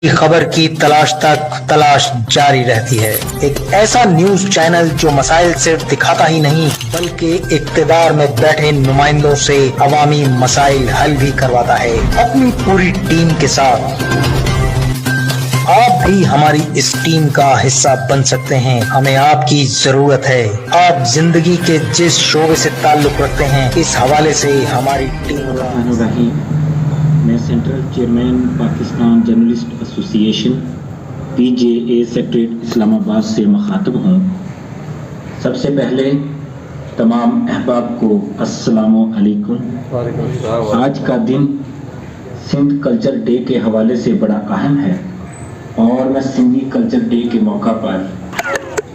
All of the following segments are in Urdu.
خبر کی تلاش جاری رہتی ہے۔ ایک ایسا نیوز چینل جو مسائل صرف دکھاتا ہی نہیں بلکہ اقتدار میں بیٹھے نمائندوں سے عوامی مسائل حل بھی کرواتا ہے اپنی پوری ٹیم کے ساتھ۔ آپ بھی ہماری اس ٹیم کا حصہ بن سکتے ہیں، ہمیں آپ کی ضرورت ہے۔ آپ زندگی کے جس شعبے سے تعلق رکھتے ہیں اس حوالے سے ہماری ٹیم کا میں سینٹرل چیئرمین پاکستان جرنلسٹ ایسوسی ایشن PJA سیکریٹریٹ اسلام آباد سے مخاطب ہوں۔ سب سے پہلے تمام احباب کو السلام علیکم۔ آج کا دن سندھ کلچر ڈے کے حوالے سے بڑا اہم ہے اور میں سندھی کلچر ڈے کے موقع پر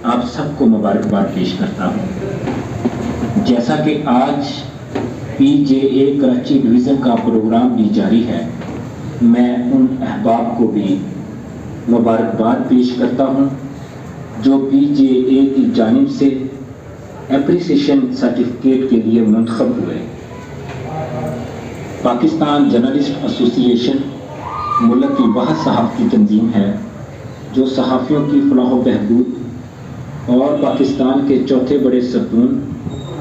آپ سب کو مبارکباد پیش کرتا ہوں۔ جیسا کہ آج PJA کراچی ڈویژن کا پروگرام بھی جاری ہے، میں ان احباب کو بھی مبارکباد پیش کرتا ہوں جو PJA کی جانب سے اپریسیشن سرٹیفکیٹ کے لیے منتخب ہوئے۔ پاکستان جرنلسٹ ایسوسی ایشن ملک کی واحد صحافتی تنظیم ہے جو صحافیوں کی فلاح و بہبود اور پاکستان کے چوتھے بڑے ستون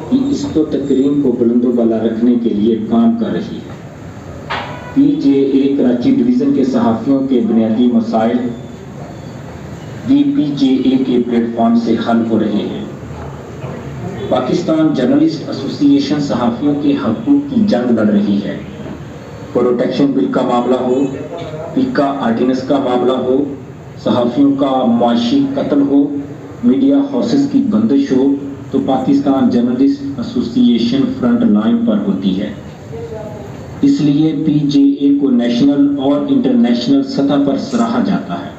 کی عزت و تکریم کو بلند و بالا رکھنے کے لیے کام کر رہی ہے۔ PJA کراچی ڈویژن کے صحافیوں کے بنیادی مسائل بھی PJA کے پلیٹ فارم سے حل ہو رہے ہیں۔ پاکستان جرنلسٹ ایسوسی ایشن صحافیوں کے حقوق کی جنگ لڑ رہی ہے۔ پروٹیکشن بل کا معاملہ ہو، پیکا آرڈیننس کا معاملہ ہو، صحافیوں کا معاشی قتل ہو، میڈیا ہاؤسز کی بندش ہو، تو پاکستان جرنلسٹ ایسوسی ایشن فرنٹ لائن پر ہوتی ہے۔ اس لیے PJA کو نیشنل اور انٹرنیشنل سطح پر سراہا جاتا ہے۔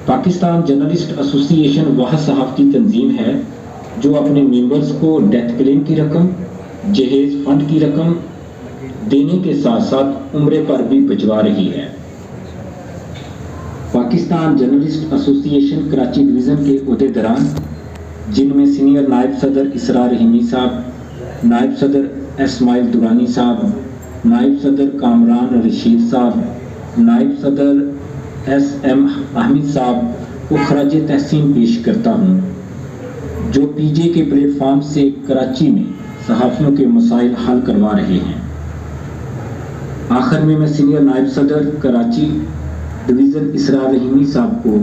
پاکستان جرنلسٹ ایسوسی ایشن وہ صحافتی تنظیم ہے جو اپنے ممبرز کو ڈیتھ کلیم کی رقم، جہیز فنڈ کی رقم دینے کے ساتھ ساتھ عمرے پر بھی بھجوا رہی ہے۔ پاکستان جرنلسٹ ایسوسی ایشن کراچی ڈویژن کے عہدیداران جن میں سینئر نائب صدر اسرار رحیمی صاحب، نائب صدر اسماعیل دورانی صاحب، نائب صدر کامران رشید صاحب، نائب صدر SM احمد صاحب کو خراج تحسین پیش کرتا ہوں جو PJA کے پلیٹ فارم سے کراچی میں صحافیوں کے مسائل حل کروا رہے ہیں۔ آخر میں سینئر نائب صدر کراچی ڈویژن اسرار رحیمی صاحب کو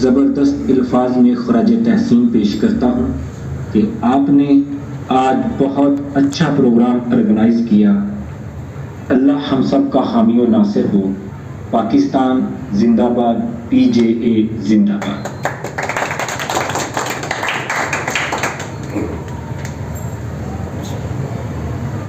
زبردست الفاظ میں خراج تحسین پیش کرتا ہوں کہ آپ نے آج بہت اچھا پروگرام آرگنائز کیا۔ اللہ ہم سب کا حامی و ناصر ہو۔ پاکستان زندہ باد، PJA زندہ باد۔